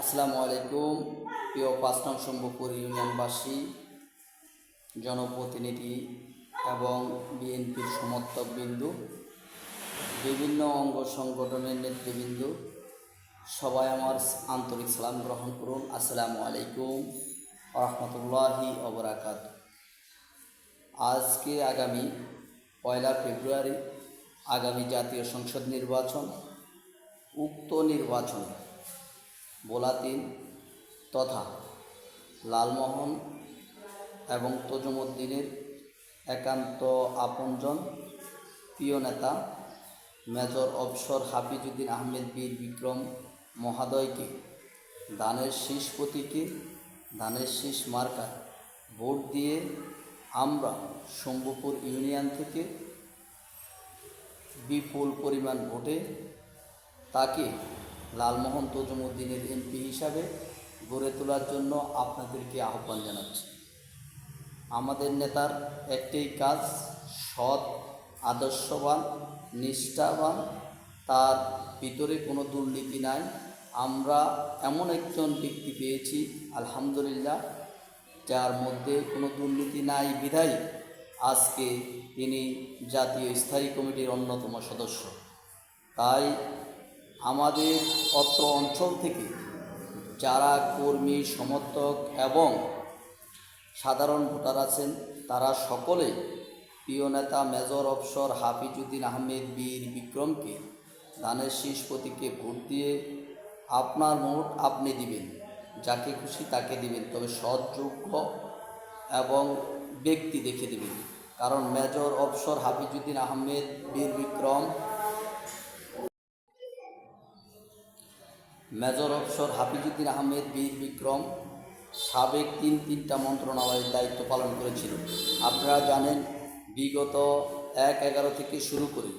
আসসালামু আলাইকুম। প্রিয় ৫ নং শম্ভুপুর ইউনিয়নবাসী, জনপ্রতিনিধি এবং বিএনপির সমর্থকবৃন্দ, বিভিন্ন অঙ্গ সংগঠনের নেতৃবৃন্দ, সবাই আমার আন্তরিক সালাম গ্রহণ করুন। আসসালামু আলাইকুম রহমতুল্লাহি ওবরাকাতুহু। আজকে আগামী ১ ফেব্রুয়ারি আগামী জাতীয় সংসদ নির্বাচন। উক্ত নির্বাচনে বোলাতিন তথা লালমোহন এবং তজুমুদ্দিনের একান্ত আপনজন প্রিয় নেতা মেজর অফিসর হাফিজউদ্দিন আহমেদ বীর বিক্রম মহোদয়কে ধানের শীষ প্রতীকে, ধানের শীষ মার্কায় ভোট দিয়ে আমরা শম্ভুপুর ইউনিয়ন থেকে বিপুল পরিমাণ ভোটে তাকে লালমোহন তজুমুদ্দিনের এমপি হিসাবে গড়ে তোলার জন্য আপনাদেরকে আহ্বান জানাচ্ছি। আমাদের নেতার একটাই কাজ, সৎ, আদর্শবান, নিষ্ঠাবান, তার ভিতরে কোনো দুর্নীতি নাই। আমরা এমন একজন ব্যক্তি পেয়েছি আলহামদুলিল্লাহ, যার মধ্যে কোনো দুর্নীতি নাই বিধায় আজকে তিনি জাতীয় স্থায়ী কমিটির অন্যতম সদস্য। তাই আমাদের অত্র অঞ্চল থেকে যারা কর্মী, সমর্থক এবং সাধারণ ভোটার আছেন, তারা সকলে প্রিয় নেতা মেজর অফিসর হাফিজউদ্দিন আহমেদ বীর বিক্রমকে ধানের শীষ প্রতীকে ভোট দিয়ে আপনার ভোট আপনি দিবেন, যাকে খুশি তাকে দিবেন, তবে সৎযোগ্য এবং ব্যক্তি দেখে দিবেন। কারণ মেজর অফিসর হাফিজউদ্দিন আহমেদ বীর বিক্রম মেজর অফিসর হাফিজউদ্দিন আহমেদ বীর বিক্রম সাবেক তিনটা মন্ত্রণালয়ের দায়িত্ব পালন করেছিল। আপনারা জানেন, বিগত ১/১১ থেকে শুরু করে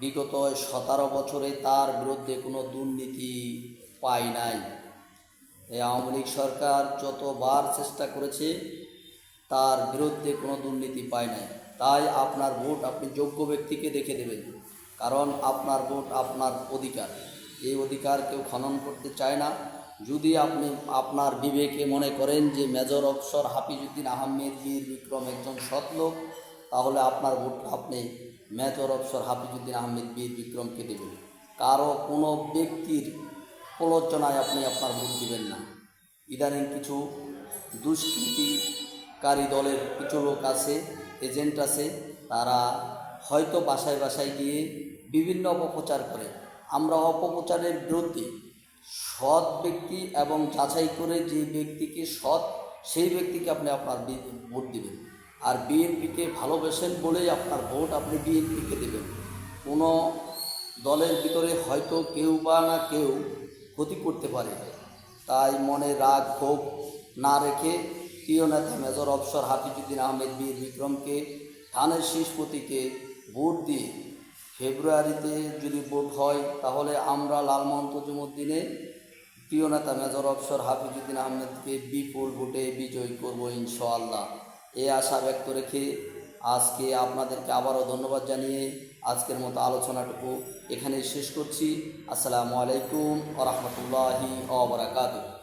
বিগত ১৭ বছরে তার বিরুদ্ধে কোনো দুর্নীতি পাই নাই। এই আওয়ামী লীগ সরকার যতবার চেষ্টা করেছে তার বিরুদ্ধে কোনো দুর্নীতি পায় নাই। তাই আপনার ভোট আপনি যোগ্য ব্যক্তিকে দেখে দেবেন, কারণ আপনার ভোট আপনার অধিকার। এই অধিকার কেউ খনন করতে চায় না। যদি আপনি আপনার বিবেকে মনে করেন যে মেজর অফিসর হাফিজউদ্দিন আহমেদ বীর বিক্রম একজন সৎ লোক, তাহলে আপনার ভোট আপনি মেজর অফিসর হাফিজউদ্দিন আহমেদ বীর বিক্রমকে দেবেন। কারো কোনো ব্যক্তির প্রলোচনায় আপনি আপনার ভোট দিবেন না। ইদানিং কিছু দুষ্কৃতিকারী দলের কিছু লোক আছে, এজেন্ট আছে, তারা হয়তো বাসায় বাসায় গিয়ে বিভিন্ন অপপ্রচার করে। আমরা অপপ্রচারের বিরুদ্ধে সৎ ব্যক্তি এবং যাচাই করে যে ব্যক্তিকে সৎ, সেই ব্যক্তিকে আপনি আপনার ভোট দেবেন। আর বিএনপিকে ভালোবাসেন বলেই আপনার ভোট আপনি বিএনপিকে দেবেন। কোনো দলের ভিতরে হয়তো কেউ বা না কেউ ক্ষতি করতে পারে, তাই মনে রাগ ক্ষোভ না রেখে প্রিয় নেতা মেজর অফিসর হাফিজউদ্দিন আহমেদ বীর বিক্রমকে ধানের শীষ প্রতীকে ভোট দিয়ে ফেব্রুয়ারিতে যদি ভোট হয়, তাহলে আমরা লালমোহন তজুমুদ্দিনে প্রিয় নেতা মেজর অফিসর হাফিজউদ্দিন আহমেদকে বিপুল ভোটে বিজয়ী করব ইনশাআল্লাহ। এই আশা ব্যক্ত রেখে আজকে আপনাদেরকে আবারও ধন্যবাদ জানিয়ে আজকের মতো আলোচনাটুকু এখানেই শেষ করছি। আসসালামু আলাইকুম ওয়া রাহমাতুল্লাহি ওয়া বারাকাতুহু।